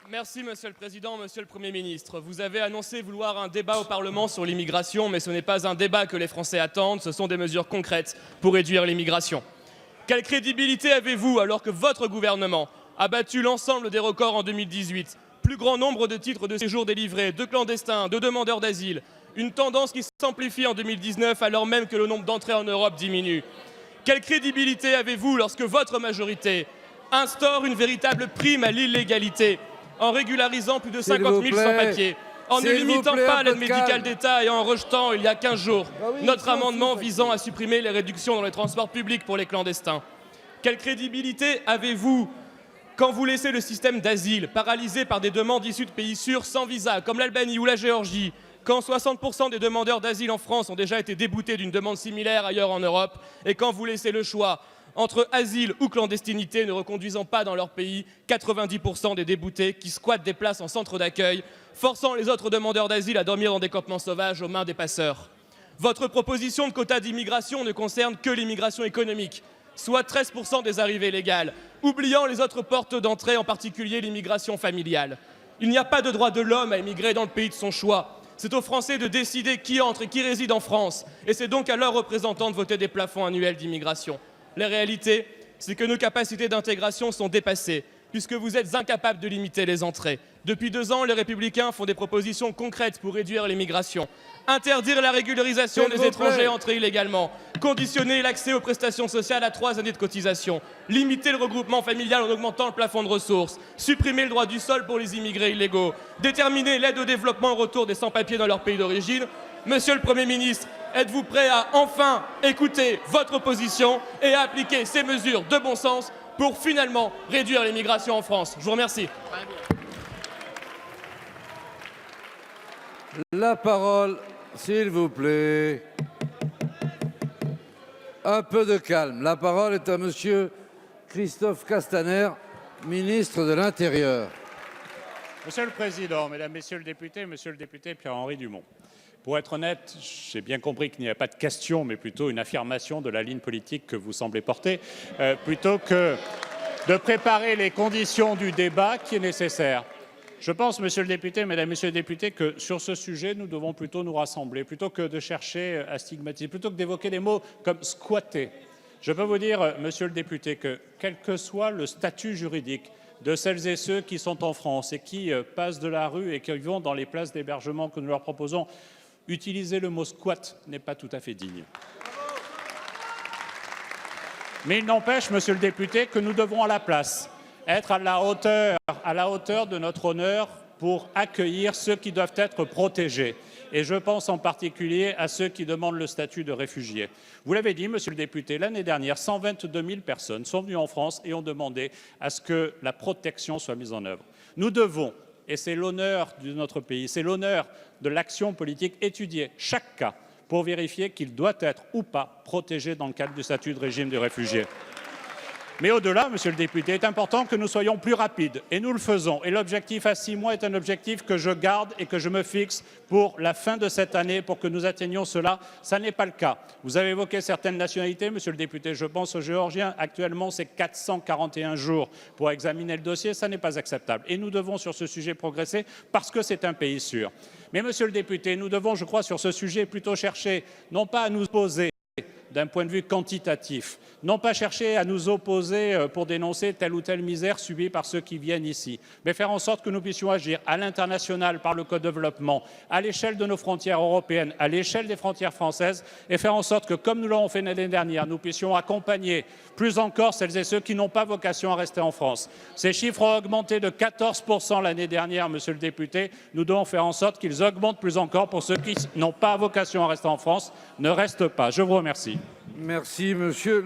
Merci, Monsieur le Président, Monsieur le Premier ministre. Vous avez annoncé vouloir un débat au Parlement sur l'immigration, mais ce n'est pas un débat que les Français attendent, ce sont des mesures concrètes pour réduire l'immigration. Quelle crédibilité avez-vous alors que votre gouvernement a battu l'ensemble des records en 2018 ? Plus grand nombre de titres de séjour délivrés, de clandestins, de demandeurs d'asile. Une tendance qui s'amplifie en 2019 alors même que le nombre d'entrées en Europe diminue. Quelle crédibilité avez-vous lorsque votre majorité instaure une véritable prime à l'illégalité en régularisant plus de 50 000 sans-papiers, en ne limitant pas l'aide médicale d'État et en rejetant, il y a 15 jours, notre amendement visant à supprimer les réductions dans les transports publics pour les clandestins? Quelle crédibilité avez-vous quand vous laissez le système d'asile paralysé par des demandes issues de pays sûrs sans visa, comme l'Albanie ou la Géorgie, quand 60% des demandeurs d'asile en France ont déjà été déboutés d'une demande similaire ailleurs en Europe, et quand vous laissez le choix entre asile ou clandestinité, ne reconduisant pas dans leur pays 90% des déboutés qui squattent des places en centre d'accueil, forçant les autres demandeurs d'asile à dormir dans des campements sauvages aux mains des passeurs. Votre proposition de quota d'immigration ne concerne que l'immigration économique, soit 13% des arrivées légales, oubliant les autres portes d'entrée, en particulier l'immigration familiale. Il n'y a pas de droit de l'homme à émigrer dans le pays de son choix. C'est aux Français de décider qui entre et qui réside en France, et c'est donc à leurs représentants de voter des plafonds annuels d'immigration. La réalité, c'est que nos capacités d'intégration sont dépassées, puisque vous êtes incapables de limiter les entrées. Depuis 2 ans, les Républicains font des propositions concrètes pour réduire l'immigration. Interdire la régularisation des étrangers entrés illégalement, conditionner l'accès aux prestations sociales à 3 années de cotisation, limiter le regroupement familial en augmentant le plafond de ressources, supprimer le droit du sol pour les immigrés illégaux, déterminer l'aide au développement au retour des sans-papiers dans leur pays d'origine. Monsieur le Premier ministre, êtes-vous prêt à enfin écouter votre opposition et à appliquer ces mesures de bon sens pour finalement réduire l'immigration en France? Je vous remercie. La parole, s'il vous plaît. Un peu de calme. La parole est à Monsieur Christophe Castaner, ministre de l'Intérieur. Monsieur le Président, Mesdames, Messieurs les députés, Monsieur le député Pierre-Henri Dumont. Pour être honnête, j'ai bien compris qu'il n'y a pas de question, mais plutôt une affirmation de la ligne politique que vous semblez porter, plutôt que de préparer les conditions du débat qui est nécessaire. Je pense, Monsieur le député, Mesdames, Messieurs les députés, que sur ce sujet, nous devons plutôt nous rassembler, plutôt que de chercher à stigmatiser, plutôt que d'évoquer des mots comme « squatter ». Je peux vous dire, Monsieur le député, que quel que soit le statut juridique de celles et ceux qui sont en France et qui passent de la rue et qui vont dans les places d'hébergement que nous leur proposons, utiliser le mot « squat » n'est pas tout à fait digne. Mais il n'empêche, Monsieur le député, que nous devons à la place être à la hauteur de notre honneur pour accueillir ceux qui doivent être protégés. Et je pense en particulier à ceux qui demandent le statut de réfugiés. Vous l'avez dit, Monsieur le député, l'année dernière, 122 000 personnes sont venues en France et ont demandé à ce que la protection soit mise en œuvre. Nous devons, et c'est l'honneur de notre pays, c'est l'honneur de l'action politique, étudier chaque cas pour vérifier qu'il doit être ou pas protégé dans le cadre du statut de régime de réfugié. Mais au-delà, Monsieur le député, il est important que nous soyons plus rapides, et nous le faisons. Et l'objectif à 6 mois est un objectif que je garde et que je me fixe pour la fin de cette année, pour que nous atteignions cela. Ça n'est pas le cas. Vous avez évoqué certaines nationalités, Monsieur le député, je pense aux Géorgiens. Actuellement, c'est 441 jours pour examiner le dossier. Ça n'est pas acceptable. Et nous devons, sur ce sujet, progresser parce que c'est un pays sûr. Mais, Monsieur le député, nous devons, je crois, sur ce sujet, plutôt chercher, non pas à nous opposer d'un point de vue quantitatif, non pas chercher à nous opposer pour dénoncer telle ou telle misère subie par ceux qui viennent ici, mais faire en sorte que nous puissions agir à l'international par le co-développement, à l'échelle de nos frontières européennes, à l'échelle des frontières françaises, et faire en sorte que, comme nous l'avons fait l'année dernière, nous puissions accompagner plus encore celles et ceux qui n'ont pas vocation à rester en France. Ces chiffres ont augmenté de 14% l'année dernière, Monsieur le député. Nous devons faire en sorte qu'ils augmentent plus encore pour ceux qui n'ont pas vocation à rester en France, ne restent pas. Je vous remercie. Merci, Monsieur.